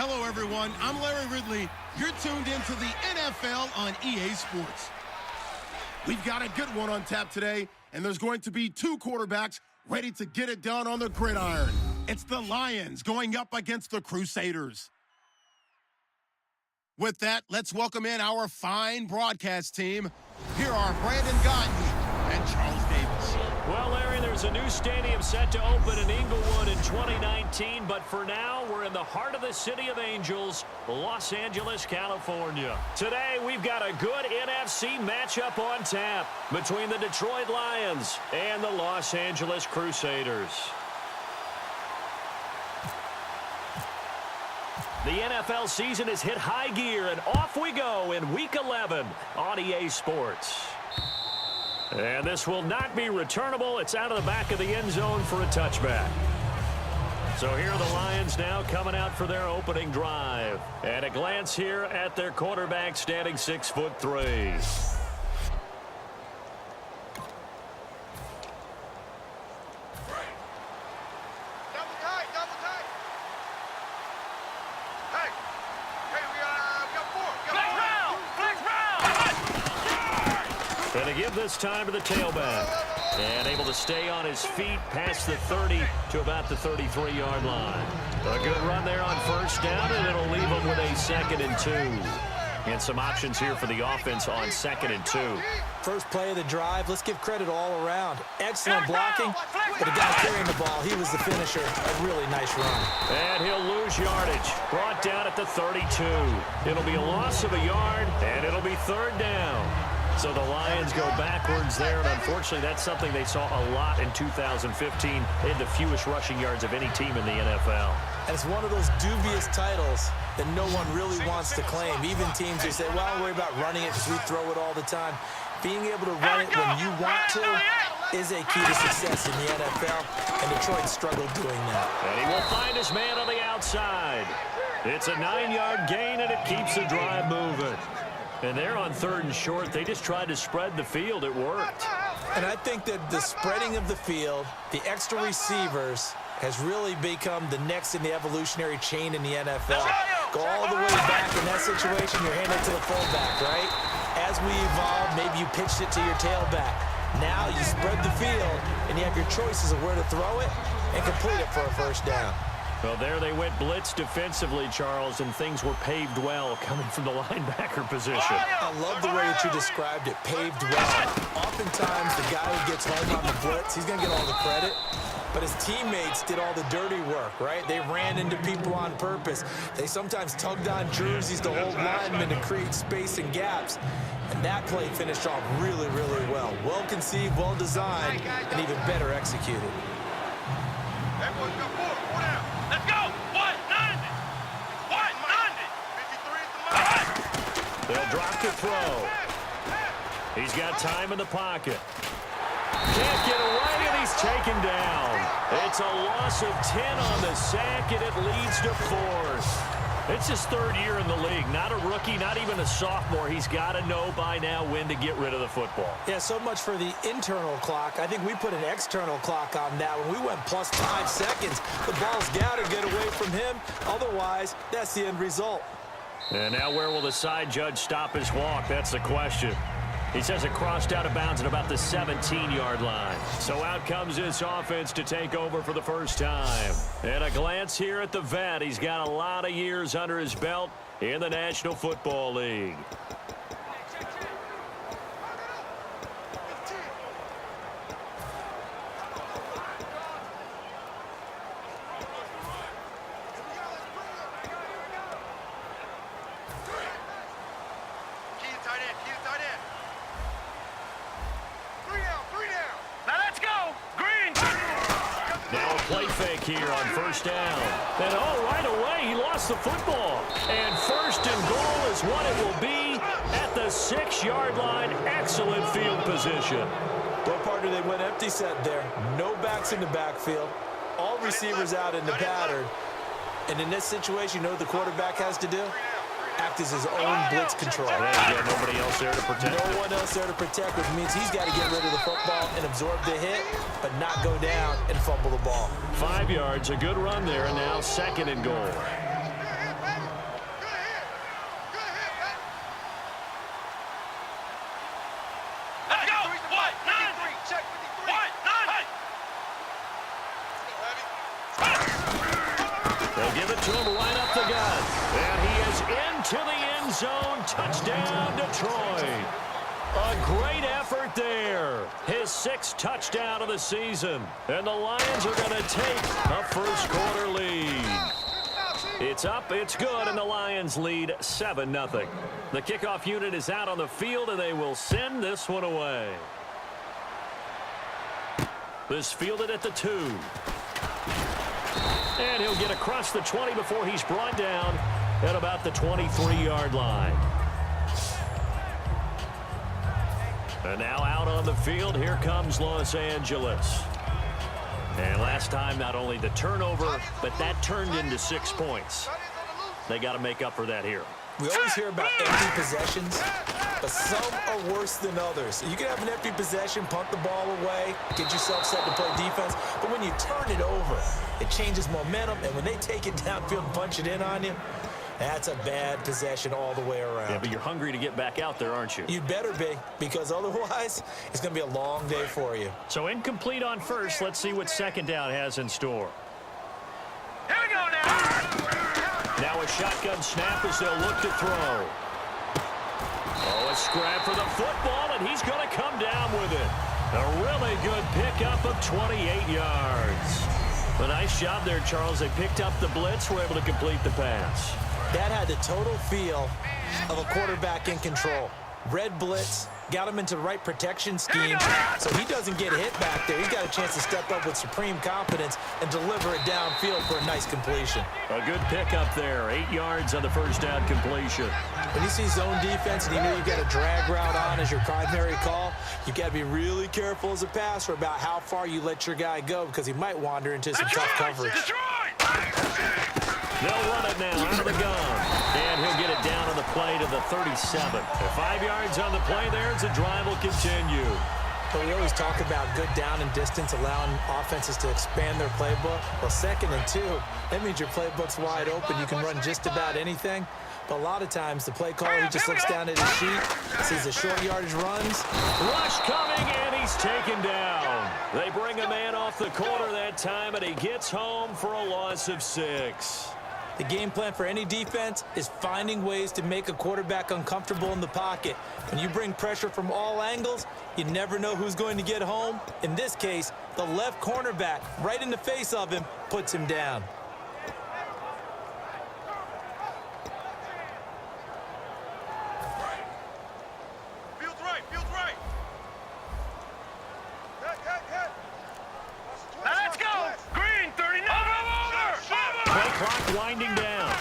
Hello, everyone. I'm Larry Ridley. You're tuned into the NFL on EA Sports. We've got a good one on tap today, and there's going to be two quarterbacks ready to get it done on the gridiron. It's the Lions going up against the Crusaders. With that, let's welcome in our fine broadcast team. Here are Brandon Gagne and Charles Davis. Well, Larry, there's a new stadium set to open in Inglewood in 2019, but for now, we're in the heart of the City of Angels, Los Angeles, California. Today, we've got a good NFC matchup on tap between the Detroit Lions and the Los Angeles Crusaders. The NFL season has hit high gear, and off we go in Week 11 on EA Sports. And this will not be returnable. It's out of the back of the end zone for a touchback. So here are the Lions now coming out for their opening drive. And a glance here at their quarterback standing 6'3". And to give this time to the tailback. And able to stay on his feet past the 30 to about the 33-yard line. A good run there on first down, and it'll leave him with a 2nd and 2. And some options here for the offense on 2nd and 2. First play of the drive, let's give credit all around. Excellent blocking, but the guy carrying the ball, he was the finisher. A really nice run. And he'll lose yardage. Brought down at the 32. It'll be a loss of a yard, and it'll be 3rd down. So the Lions go backwards there, and unfortunately that's something they saw a lot in 2015. They had the fewest rushing yards of any team in the NFL. And it's one of those dubious titles that no one really wants to claim. Even teams who say, well, I'll worry about running it because we throw it all the time. Being able to run it when you want to is a key to success in the NFL, and Detroit struggled doing that. And he will find his man on the outside. It's a 9-yard gain, and it keeps the drive moving. And they're on 3rd and short. They just tried to spread the field. It worked. And I think that the spreading of the field, the extra receivers, has really become the next in the evolutionary chain in the NFL. Go all the way back in that situation, you're handed to the fullback, right? As we evolve, maybe you pitched it to your tailback. Now you spread the field, and you have your choices of where to throw it and complete it for a first down. Well, there they went blitz defensively, Charles, and things were paved well coming from the linebacker position. I love the way that you described it, paved well. Oftentimes, the guy who gets home on the blitz, he's going to get all the credit. But his teammates did all the dirty work, right? They ran into people on purpose. They sometimes tugged on jerseys to hold linemen to create space and gaps. And that play finished off really, really well. Well conceived, well designed, and even better executed. Everyone's got 4 down. Let's go! 190! 190! 53 at the mark. They'll drop the throw. He's got time in the pocket. Can't get away, and he's taken down. It's a loss of 10 on the sack, and it leads to 4th. It's his 3rd year in the league. Not a rookie, not even a sophomore. He's got to know by now when to get rid of the football. Yeah, so much for the internal clock. I think we put an external clock on that. When we went plus 5 seconds, the ball's got to get away from him. Otherwise, that's the end result. And now where will the side judge stop his walk? That's the question. He says it crossed out of bounds at about the 17-yard line. So out comes this offense to take over for the first time. And a glance here at the vet. He's got a lot of years under his belt in the National Football League. Here on first down. And right away, he lost the football. And 1st and goal is what it will be at the 6-yard line. Excellent field position. Well, partner, they went empty set there. No backs in the backfield. All receivers out in the pattern. And in this situation, you know what the quarterback has to do? Act as his own blitz control. Yeah, nobody else there to protect No one else there to protect, which means he's got to get rid of the football and absorb the hit, but not go down and fumble the ball. 5 yards, a good run there, and now 2nd and goal. end zone. Touchdown, Detroit. A great effort there. His 6th touchdown of the season. And the Lions are going to take a first-quarter lead. It's up, it's good, and the Lions lead 7-0. The kickoff unit is out on the field, and they will send this one away. This fielded at the 2. And he'll get across the 20 before he's brought down at about the 23-yard line. And now out on the field, here comes Los Angeles. And last time, not only the turnover, but that turned into 6 points. They got to make up for that here. We always hear about empty possessions, but some are worse than others. You can have an empty possession, punt the ball away, get yourself set to play defense, but when you turn it over, it changes momentum, and when they take it downfield and punch it in on you, that's a bad possession all the way around. Yeah, but you're hungry to get back out there, aren't you? You'd better be, because otherwise, it's going to be a long day for you. So incomplete on first. Let's see what second down has in store. Here we go now. Now a shotgun snap as they'll look to throw. Oh, a scrap for the football, and he's going to come down with it. A really good pickup of 28 yards. A nice job there, Charles. They picked up the blitz, were able to complete the pass. That had the total feel of a quarterback in control. Red blitz, got him into the right protection scheme, so he doesn't get hit back there. He's got a chance to step up with supreme confidence and deliver it downfield for a nice completion. A good pickup there. 8 yards on the first down completion. When you see zone defense and you know you've got a drag route on as your primary call, you've got to be really careful as a passer about how far you let your guy go because he might wander into some tough coverage. They'll run it now out of the gun. And he'll get it down on the play to the 37. 5 yards on the play there as the drive will continue. But we always talk about good down and distance, allowing offenses to expand their playbook. Well, 2nd and 2, that means your playbook's wide open. You can run just about anything. But a lot of times, the play caller, he just looks down at his sheet, sees the short yardage runs. Rush coming, and he's taken down. They bring a man off the corner that time, and he gets home for a loss of 6. The game plan for any defense is finding ways to make a quarterback uncomfortable in the pocket. When you bring pressure from all angles, you never know who's going to get home. In this case, the left cornerback, right in the face of him, puts him down. Field's right, field's right. Now let's go. Green, 39. Play clock winding down.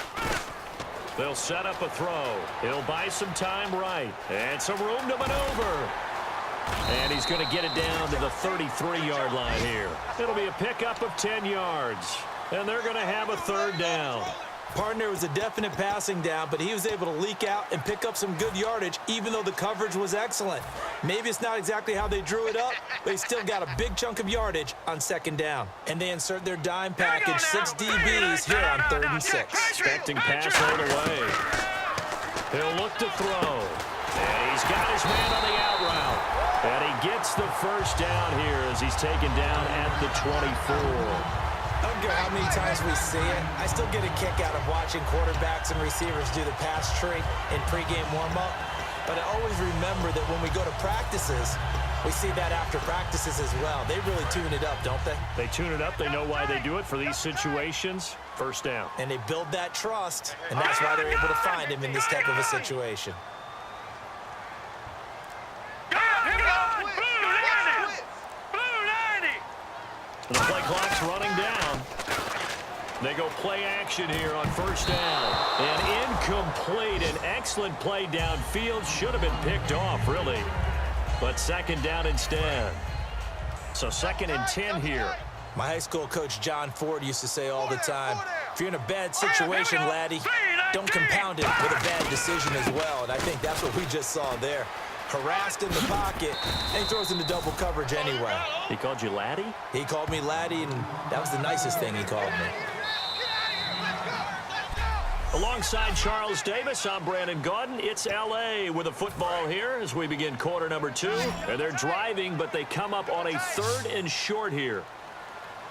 They'll set up a throw. He'll buy some time right. And some room to maneuver. And he's going to get it down to the 33-yard line here. It'll be a pickup of 10 yards. And they're going to have a 3rd down. Partner was a definite passing down, but he was able to leak out and pick up some good yardage, even though the coverage was excellent. Maybe it's not exactly how they drew it up, but he still got a big chunk of yardage on 2nd down. And they insert their dime package, 6 DBs here on 3rd and 6. Expecting pass right away. He'll look to throw. And he's got his man on the out route. And he gets the first down here as he's taken down at the 24. I don't care how many times we see it. I still get a kick out of watching quarterbacks and receivers do the pass tree in pregame warm-up. But I always remember that when we go to practices, we see that after practices as well. They really tune it up, don't they? They tune it up. They know why they do it for these situations. First down. And they build that trust, and that's why they're able to find him in this type of a situation. The play clock's running down. They go play action here on first down. And incomplete. An excellent play downfield. Should have been picked off, really. But 2nd down instead. So 2nd and 10 here. My high school coach, John Ford, used to say all the time, if you're in a bad situation, laddie, don't compound it with a bad decision as well. And I think that's what we just saw there. Harassed in the pocket, and he throws into double coverage anyway. He called you laddie? He called me laddie, and that was the nicest thing he called me. Alongside Charles Davis, I'm Brandon Gaudin. It's L.A. with a football here as we begin quarter number 2. And they're driving, but they come up on a 3rd and short here.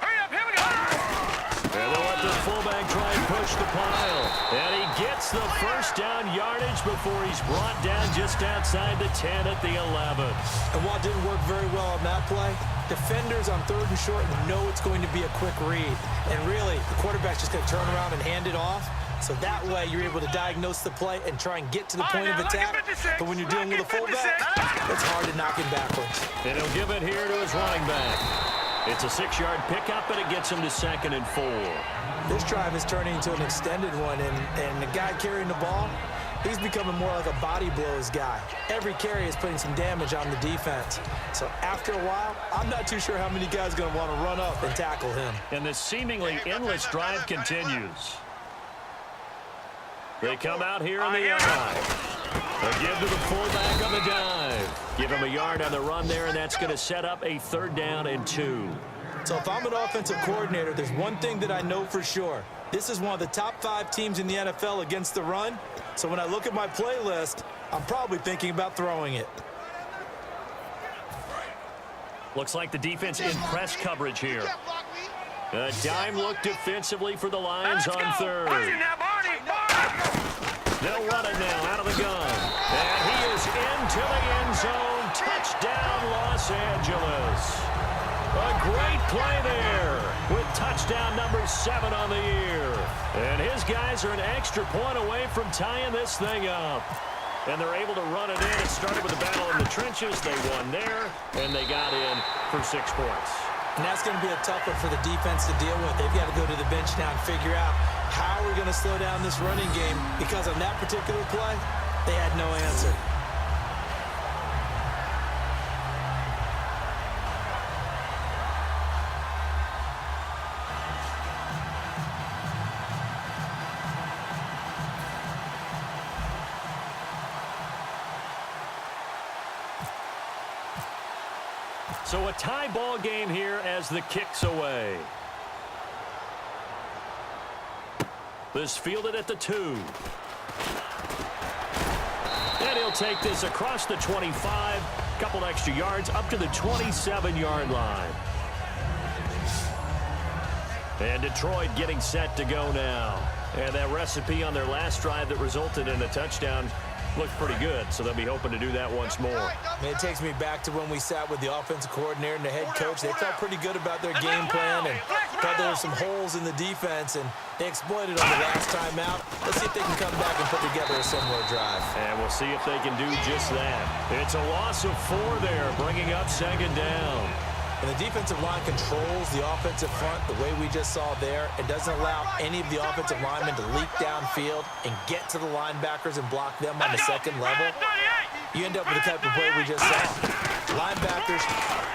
Hurry up, here we go. And they'll let the fullback try and push the pile. And he gets the first down yardage before he's brought down just outside the 10 at the 11. And while it didn't work very well on that play, defenders on 3rd and short know it's going to be a quick read. And really, the quarterback's just going to turn around and hand it off. So that way, you're able to diagnose the play and try and get to the point of attack. But when you're dealing with a fullback, it's hard to knock him backwards. And he'll give it here to his running back. It's a 6-yard pickup, and it gets him to 2nd and 4. This drive is turning into an extended one, and the guy carrying the ball, he's becoming more like a body blows guy. Every carry is putting some damage on the defense. So after a while, I'm not too sure how many guys are going to want to run up and tackle him. And this seemingly endless drive continues. They come out here in the I. They give to the fullback on the dive. Give him a yard on the run there, and that's going to set up a 3rd down and 2. So if I'm an offensive coordinator, there's one thing that I know for sure. This is one of the top 5 teams in the NFL against the run. So when I look at my playlist, I'm probably thinking about throwing it. Looks like the defense in press coverage here. A dime look defensively for the Lions on 3rd. They'll run it now out of the gun. And he is into the end zone. Touchdown, Los Angeles. A great play there with touchdown number 7 on the year. And his guys are an extra point away from tying this thing up. And they're able to run it in. It started with a battle in the trenches. They won there, and they got in for 6 points. And that's going to be a tough one for the defense to deal with. They've got to go to the bench now and figure out how we're going to slow down this running game, because on that particular play, they had no answer. So a tie ball game here as the kick's away. This fielded at the 2. And he'll take this across the 25. Couple extra yards up to the 27-yard line. And Detroit getting set to go now. And that recipe on their last drive that resulted in a touchdown looked pretty good, so they'll be hoping to do that once more. It takes me back to when we sat with the offensive coordinator and the head coach. They felt pretty good about their game plan and thought there were some holes in the defense, and they exploited on the last time out. Let's see if they can come back and put together a similar drive. And we'll see if they can do just that. It's a loss of 4 there, bringing up 2nd down. And the defensive line controls the offensive front the way we just saw there. It doesn't allow any of the offensive linemen to leak downfield and get to the linebackers and block them on the 2nd level. You end up with the type of play we just saw. Linebackers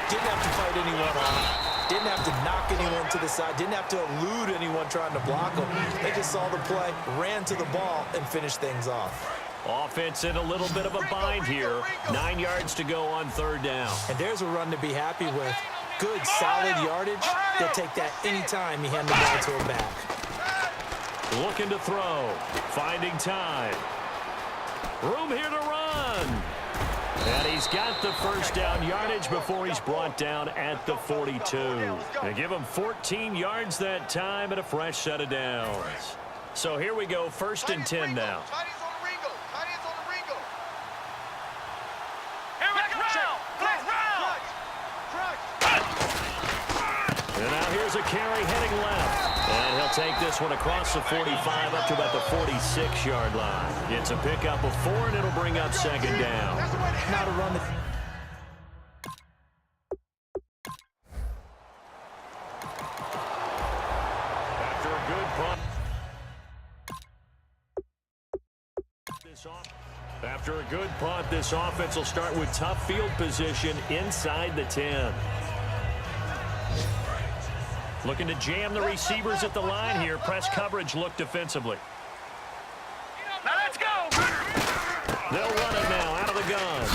didn't have to fight anyone off, didn't have to knock anyone to the side, didn't have to elude anyone trying to block them. They just saw the play, ran to the ball, and finished things off. Offense in a little bit of a bind here. 9 yards to go on 3rd down. And there's a run to be happy with. Good, solid yardage. They'll take that anytime you hand the ball to him back. Looking to throw. Finding time. Room here to run. And he's got the first down yardage before he's brought down at the 42. They give him 14 yards that time and a fresh set of downs. So here we go, 1st and 10 now. And now here's a carry heading left. And he'll take this one across the 45 up to about the 46-yard line. It's a pickup of 4, and it'll bring up 2nd down. Now to run the... After a good punt. After a good punt, this offense will start with tough field position inside the 10. Looking to jam the receivers at the line here. Press coverage look defensively. Now let's go! They'll run it now out of the gun.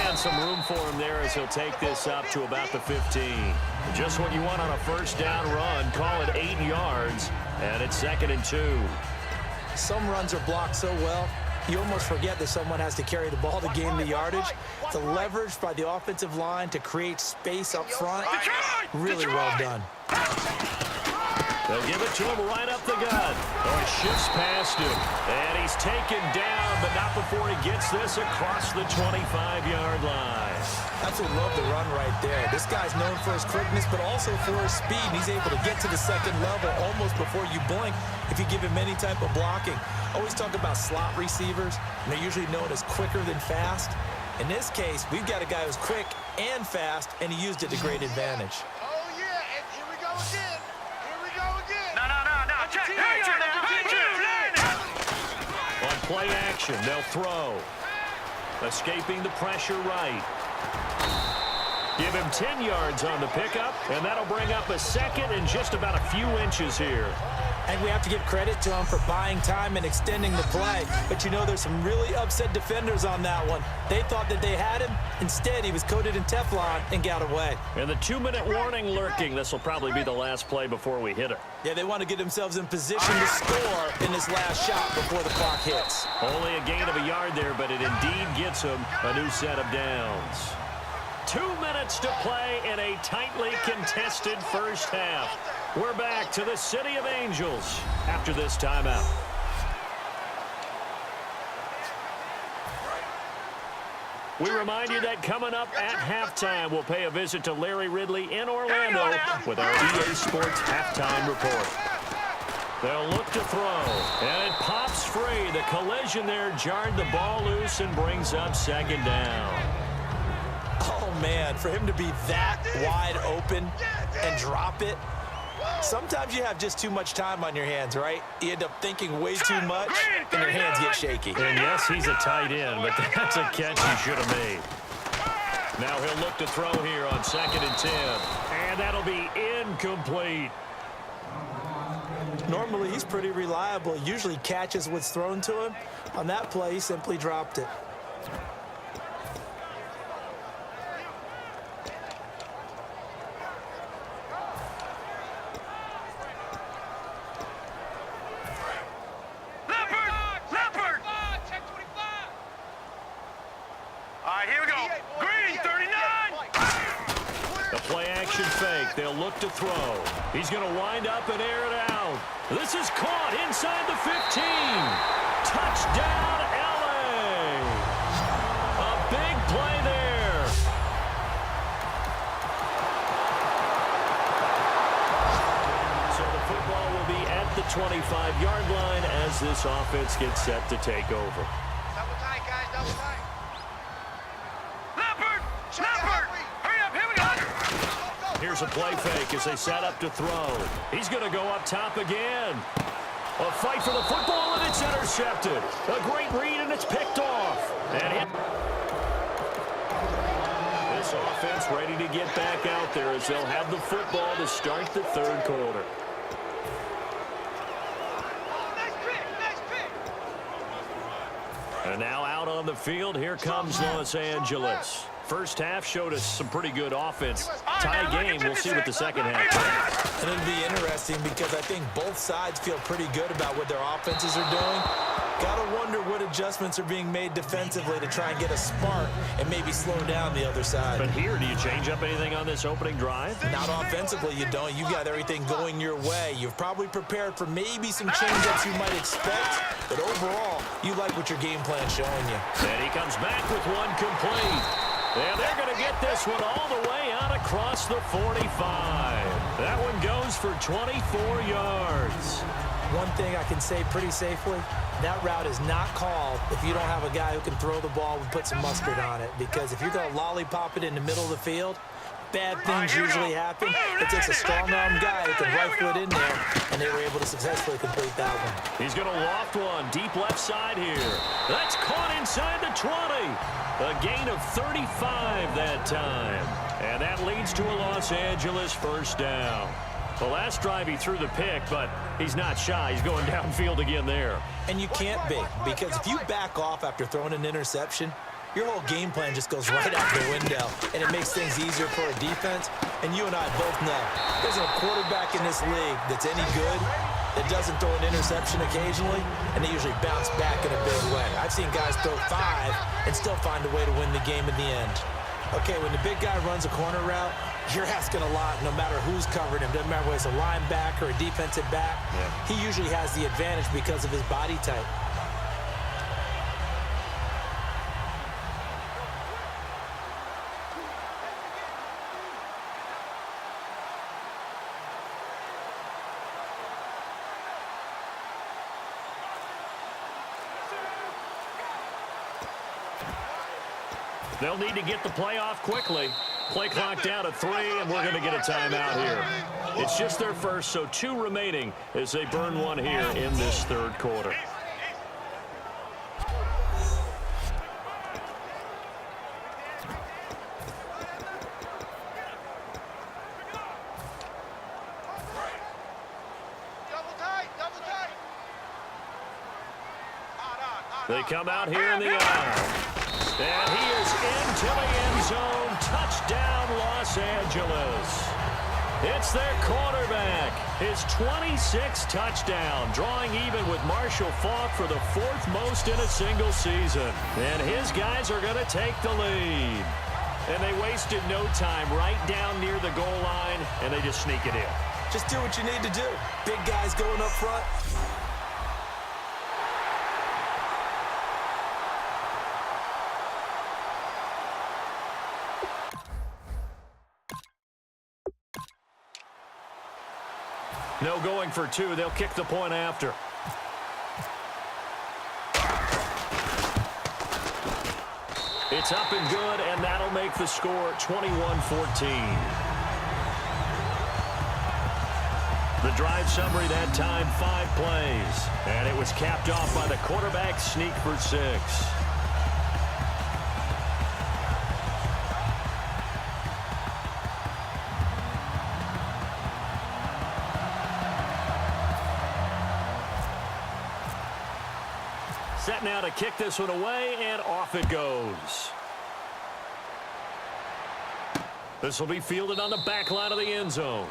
And some room for him there as he'll take this up to about the 15. Just what you want on a first down run. Call it 8 yards. And it's 2nd and 2. Some runs are blocked so well, you almost forget that someone has to carry the ball to gain the yardage. The leverage by the offensive line to create space up front, really well done. They'll give it to him right up the gut. Oh, he shifts past him. And he's taken down, but not before he gets this across the 25-yard line. Absolutely love the run right there. This guy's known for his quickness, but also for his speed. And he's able to get to the second level almost before you blink if you give him any type of blocking. Always talk about slot receivers, and they're usually known as quicker than fast. In this case, we've got a guy who's quick and fast, and he used it to great advantage. Oh, yeah, and here we go again. Here we go again. No. Check. On play action, they'll throw. Escaping the pressure right. Give him 10 yards on the pickup, and that'll bring up a second and just about a few inches here. And we have to give credit to him for buying time and extending the play. But you know, there's some really upset defenders on that one. They thought that they had him. Instead, he was coated in Teflon and got away. And the 2-minute warning lurking. This will probably be the last play before we hit it. Yeah, they want to get themselves in position to score in this last shot before the clock hits. Only a gain of a yard there, but it indeed gets him a new set of downs. 2 minutes to play in a tightly contested first half. We're back to the City of Angels after this timeout. We remind you that coming up at halftime, we'll pay a visit to Larry Ridley in Orlando with our EA Sports Halftime Report. They'll look to throw, and it pops free. The collision there jarred the ball loose and brings up second down. Oh, man, for him to be that wide open and drop it, sometimes you have just too much time on your hands, right? You end up thinking way too much, and your hands get shaky. And yes, he's a tight end, but that's a catch he should have made. Now he'll look to throw here on 2nd and 10. And that'll be incomplete. Normally, he's pretty reliable. Usually catches what's thrown to him. On that play, he simply dropped it. They'll look to throw. He's going to wind up and air it out. This is caught inside the 15. Touchdown, LA. A big play there. So the football will be at the 25-yard line as this offense gets set to take over. Double tight, guys, double tight. Here's a play fake as they set up to throw. He's going to go up top again. A fight for the football, and it's intercepted. A great read, and it's picked off. And this offense ready to get back out there as they'll have the football to start the third quarter. And now out on the field, here comes Los Angeles. First half showed us some pretty good offense. Tie game, we'll see what the second half brings. And it'll be interesting because I think both sides feel pretty good about what their offenses are doing. Gotta wonder what adjustments are being made defensively to try and get a spark and maybe slow down the other side. But here, do you change up anything on this opening drive? Not offensively, you don't. You got everything going your way. You've probably prepared for maybe some change-ups you might expect, but overall, you like what your game plan's showing you. And he comes back with one complete. And they're going to get this one all the way out across the 45. That one goes for 24 yards. One thing I can say pretty safely, that route is not called if you don't have a guy who can throw the ball and put some mustard on it. Because if you're going to lollipop it in the middle of the field, bad things usually happen. It takes a strong-arm guy who can rifle it in there, and they were able to successfully complete that one. He's going to loft one deep left side here. That's caught inside the 20. A gain of 35 that time. And that leads to a Los Angeles first down. The last drive he threw the pick, but he's not shy. He's going downfield again there. And you can't be, because if you back off after throwing an interception, your whole game plan just goes right out the window, and it makes things easier for a defense. And you and I both know there's a quarterback in this league that's any good that doesn't throw an interception occasionally, and they usually bounce back in a big way. I've seen guys throw 5 and still find a way to win the game in the end. Okay, when the big guy runs a corner route, you're asking a lot no matter who's covering him. Doesn't matter whether it's a linebacker or a defensive back. Yeah. He usually has the advantage because of his body type. They'll need to get the play off quickly. Play clock down to 3, and we're going to get a timeout here. It's just their first, so 2 remaining as they burn one here in this third quarter. They come out here in the aisle. And he is into the end zone. Touchdown, Los Angeles. It's their quarterback. His 26th touchdown, drawing even with Marshall Faulk for the 4th most in a single season. And his guys are going to take the lead. And they wasted no time right down near the goal line, and they just sneak it in. Just do what you need to do. Big guys going up front. No going for 2. They'll kick the point after. It's up and good, and that'll make the score 21-14. The drive summary that time, 5 plays. And it was capped off by the quarterback sneak for 6. Set now to kick this one away, and off it goes. This will be fielded on the back line of the end zone.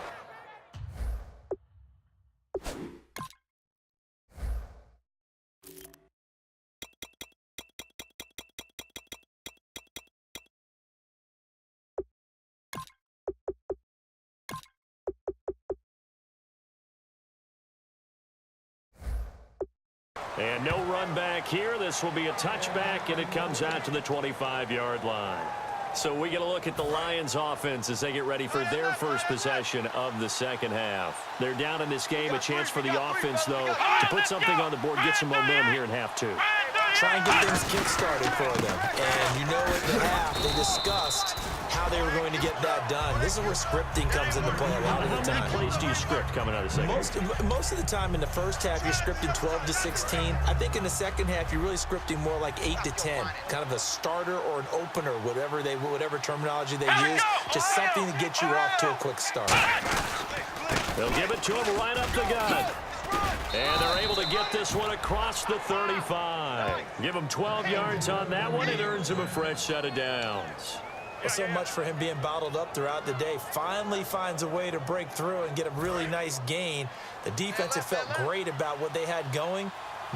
And no run back here. This will be a touchback, and it comes out to the 25-yard line. So we get a look at the Lions offense as they get ready for their first possession of the second half. They're down in this game. A chance for the offense, though, to put something on the board, get some momentum here in half 2. Try and get things kick-started for them. And you know at the half, they discussed how they were going to get that done. This is where scripting comes into play a lot of the time. How many plays do you script coming out of the second half? Most of the time in the first half, you're scripting 12 to 16. I think in the second half, you're really scripting more like 8 to 10. Kind of a starter or an opener, whatever terminology they use. Just something to get you off to a quick start. They'll give it to him right up the gut. And they're able to get this one across the 35. Give him 12 yards on that one. It earns him a fresh set of downs. Well, so much for him being bottled up throughout the day. Finally finds a way to break through and get a really nice gain. The defense had felt great about what they had going.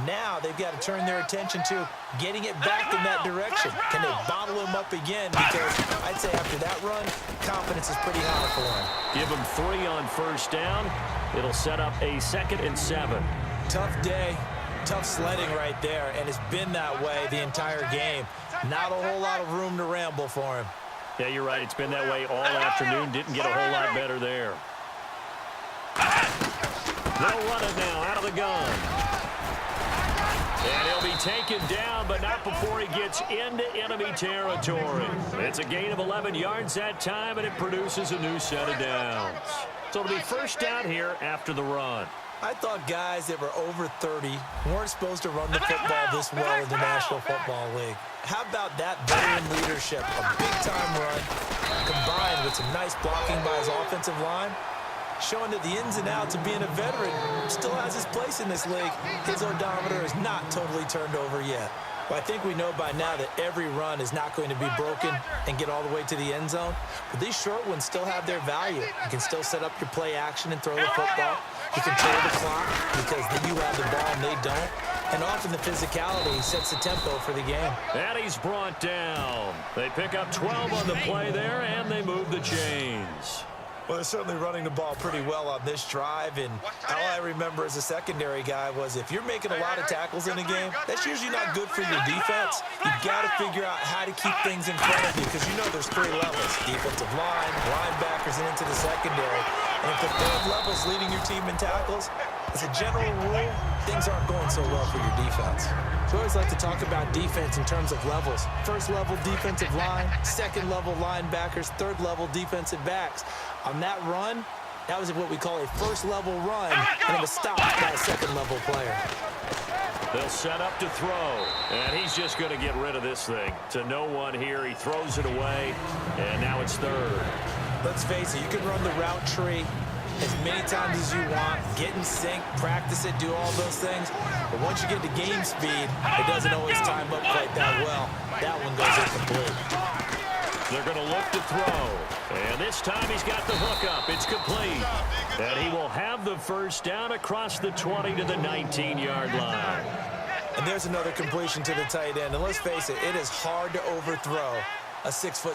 Now they've got to turn their attention to getting it back in that direction. Can they bottle him up again? Because I'd say after that run, confidence is pretty high for him. Give him 3 on first down. It'll set up a 2nd and 7. Tough day, tough sledding right there, and it's been that way the entire game. Not a whole lot of room to ramble for him. Yeah, you're right. It's been that way all afternoon. Didn't get a whole lot better there. They'll run it now out of the gun. And he'll be taken down, but not before he gets into enemy territory. It's a gain of 11 yards that time, and it produces a new set of downs. So it'll be first down here after the run. I thought guys that were over 30 weren't supposed to run the football this well in the National Football League. How about that veteran leadership? A big-time run combined with some nice blocking by his offensive line, showing that the ins and outs of being a veteran still has his place in this league. His odometer is not totally turned over yet. Well, I think we know by now that every run is not going to be broken and get all the way to the end zone. But these short ones still have their value. You can still set up your play action and throw the football. You control the clock because then you have the ball and they don't. And often the physicality sets the tempo for the game. And he's brought down. They pick up 12 on the play there, and they move the chains. Well, they're certainly running the ball pretty well on this drive, and all I remember as a secondary guy was if you're making a lot of tackles in a game, that's usually not good for your defense. You've got to figure out how to keep things in front of you because you know there's three levels: defensive line, linebackers, and into the secondary. And if the third level's leading your team in tackles, as a general rule, things aren't going so well for your defense. So I always like to talk about defense in terms of levels. First level defensive line, second level linebackers, third level defensive backs. On that run, that was what we call a first level run, and it was stopped by a second level player. They'll set up to throw, and he's just going to get rid of this thing. To no one here, he throws it away, and now it's third. Let's face it, you can run the route tree as many times as you want, get in sync, practice it, do all those things. But once you get to game speed, it doesn't always time up quite that well. That one goes incomplete. They're going to look to throw. And this time he's got the hook up. It's complete. And he will have the first down across the 20 to the 19-yard line. And there's another completion to the tight end. And let's face it, it is hard to overthrow a 6'6"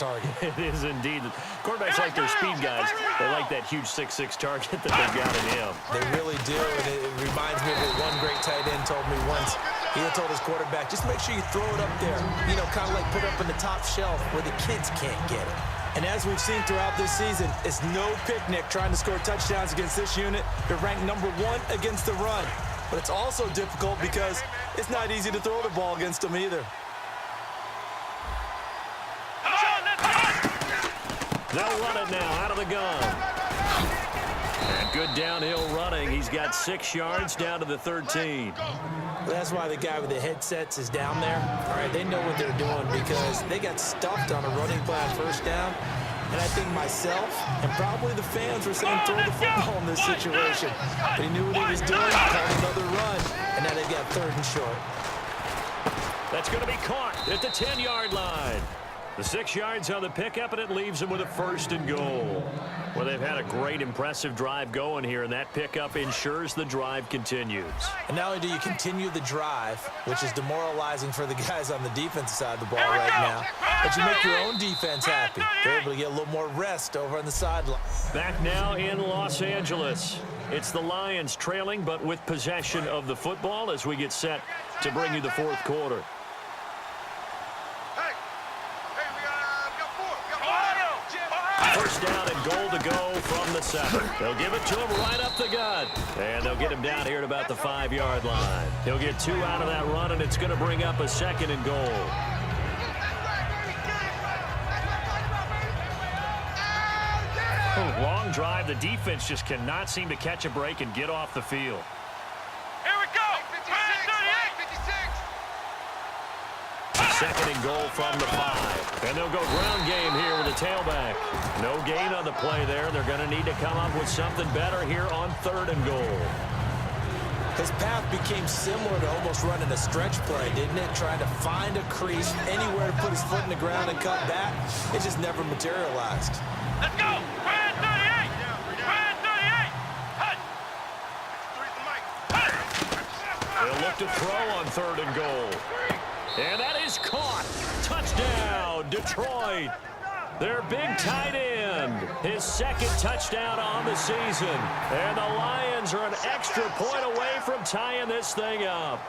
target. It is indeed. Quarterbacks like their speed guys. They like that huge 6'6" target that they've got in him. They really do, and it reminds me of what one great tight end told me once. He had told his quarterback, just make sure you throw it up there. You know, kind of like put it up in the top shelf where the kids can't get it. And as we've seen throughout this season, it's no picnic trying to score touchdowns against this unit. They're ranked number 1 against the run. But it's also difficult because it's not easy to throw the ball against them either. They'll run it now out of the gun. And good downhill running. He's got 6 yards down to the 13. That's why the guy with the headsets is down there. All right, they know what they're doing because they got stuffed on a running play on first down. And I think myself and probably the fans were saying throw the football in this situation. But he knew what he was doing, called another run, and now they got 3rd and short. That's going to be caught at the 10-yard line. The 6 yards on the pickup, and it leaves them with a 1st and goal. Well, they've had a great, impressive drive going here, and that pickup ensures the drive continues. And not only do you continue the drive, which is demoralizing for the guys on the defensive side of the ball right now, but you make your own defense happy. They're able to get a little more rest over on the sideline. Back now in Los Angeles. It's the Lions trailing, but with possession of the football as we get set to bring you the 4th quarter. First down and goal to go from the 7. They'll give it to him right up the gut. And they'll get him down here at about the 5-yard line. He'll get 2 out of that run, and it's going to bring up a 2nd and goal. Long drive. The defense just cannot seem to catch a break and get off the field. Here we go. 2nd and goal from the 5. And they'll go ground game here with the tailback. No gain on the play there. They're going to need to come up with something better here on 3rd and goal. His path became similar to almost running a stretch play, didn't it? Trying to find a crease, anywhere to put his foot in the ground and cut back. It just never materialized. Let's go. Brand 38. Brand 38. Hut. They'll look to throw on 3rd and goal. And that is caught. Touchdown, Detroit. Their big tight end. His 2nd touchdown on the season. And the Lions are an extra point away from tying this thing up.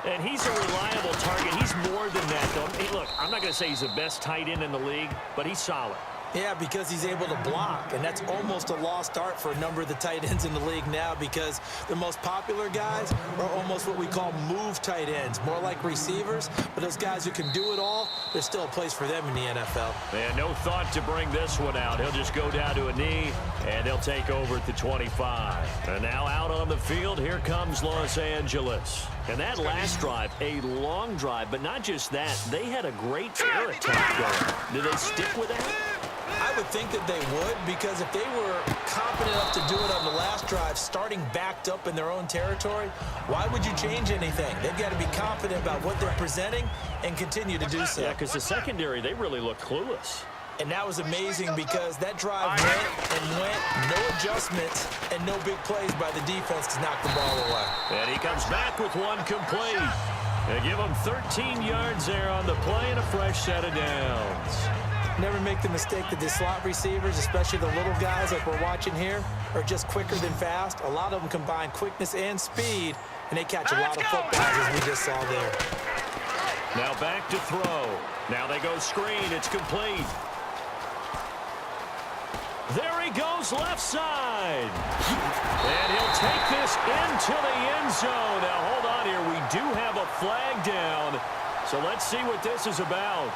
And he's a reliable target. He's more than that, though. Hey, look, I'm not going to say he's the best tight end in the league, but he's solid. Yeah, because he's able to block, and that's almost a lost art for a number of the tight ends in the league now because the most popular guys are almost what we call move tight ends, more like receivers, but those guys who can do it all, there's still a place for them in the NFL. And no thought to bring this one out. He'll just go down to a knee, and they'll take over at the 25. And now out on the field, here comes Los Angeles. And that last drive, a long drive, but not just that. They had a great air attack going. Did they stick with that? I would think that they would because if they were confident enough to do it on the last drive, starting backed up in their own territory, why would you change anything? They've got to be confident about what they're presenting and continue to do so. Yeah, because the secondary, they really look clueless. And that was amazing because that drive went and went, no adjustments, and no big plays by the defense to knock the ball away. And he comes back with one complete. They give him 13 yards there on the play and a fresh set of downs. Never make the mistake that the slot receivers, especially the little guys like we're watching here, are just quicker than fast. A lot of them combine quickness and speed, and they catch a lot of footballs, as we just saw there. Now back to throw. Now they go screen. It's complete. There he goes left side. And he'll take this into the end zone. Now hold on here. We do have a flag down. So let's see what this is about.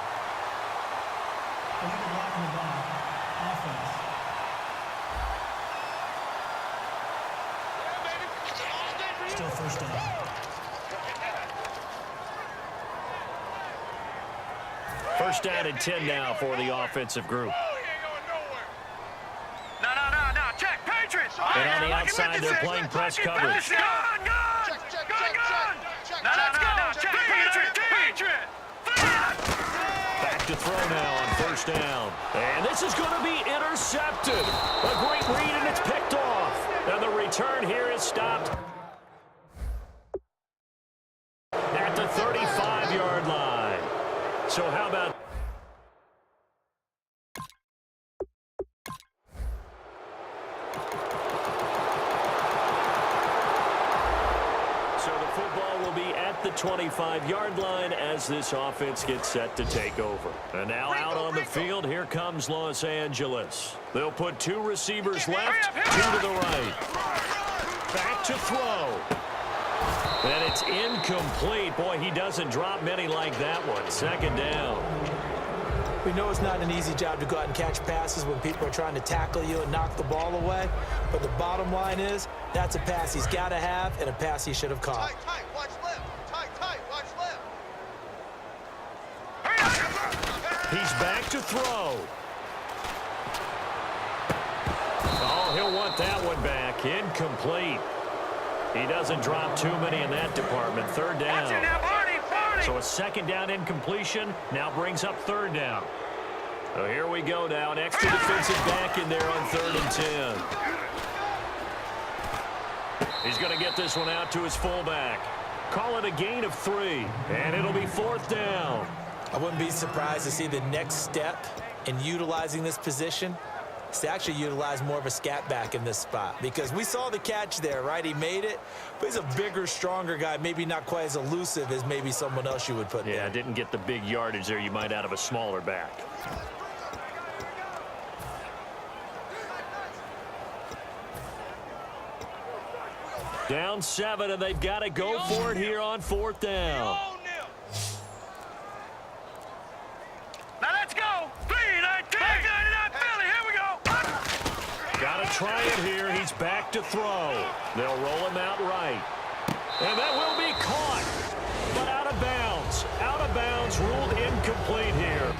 Still first down. First down and 10 now for the offensive group. No. Check, Patriots. And on the outside, they're playing press coverage. Gun. No. Check, Patriot. Back to throw now on first down. And this is going to be intercepted. A great read, and it's picked off. And the return here is stopped at the 35-yard line. So how about... So the football will be at the 25-yard line as this offense gets set to take over. And now out on the field, here comes Los Angeles. They'll put two receivers left, two to the right. Back to throw. And it's incomplete. Boy, he doesn't drop many like that one. Second down. We know it's not an easy job to go out and catch passes when people are trying to tackle you and knock the ball away. But the bottom line is, that's a pass he's got to have and a pass he should have caught. Tight, watch left. Tight, watch left. He's back to throw. Oh, he'll want that one back. Incomplete. He doesn't drop too many in that department. Third down. So a second down incompletion now brings up third down. So here we go now. An extra defensive back in there on 3rd and 10. He's going to get this one out to his fullback. Call it a gain of 3, and it'll be 4th down. I wouldn't be surprised to see the next step in utilizing this position is to actually utilize more of a scat back in this spot, because we saw the catch there, right? He made it, but he's a bigger, stronger guy, maybe not quite as elusive as maybe someone else you would put there. Yeah, didn't get the big yardage there you might out of a smaller back. Down 7, and they've got to go for it here on 4th down. Now let's go. 3-19. Here we go. Got to try it here. He's back to throw. They'll roll him out right. And that will be caught, but out of bounds. Out of bounds, ruled incomplete here.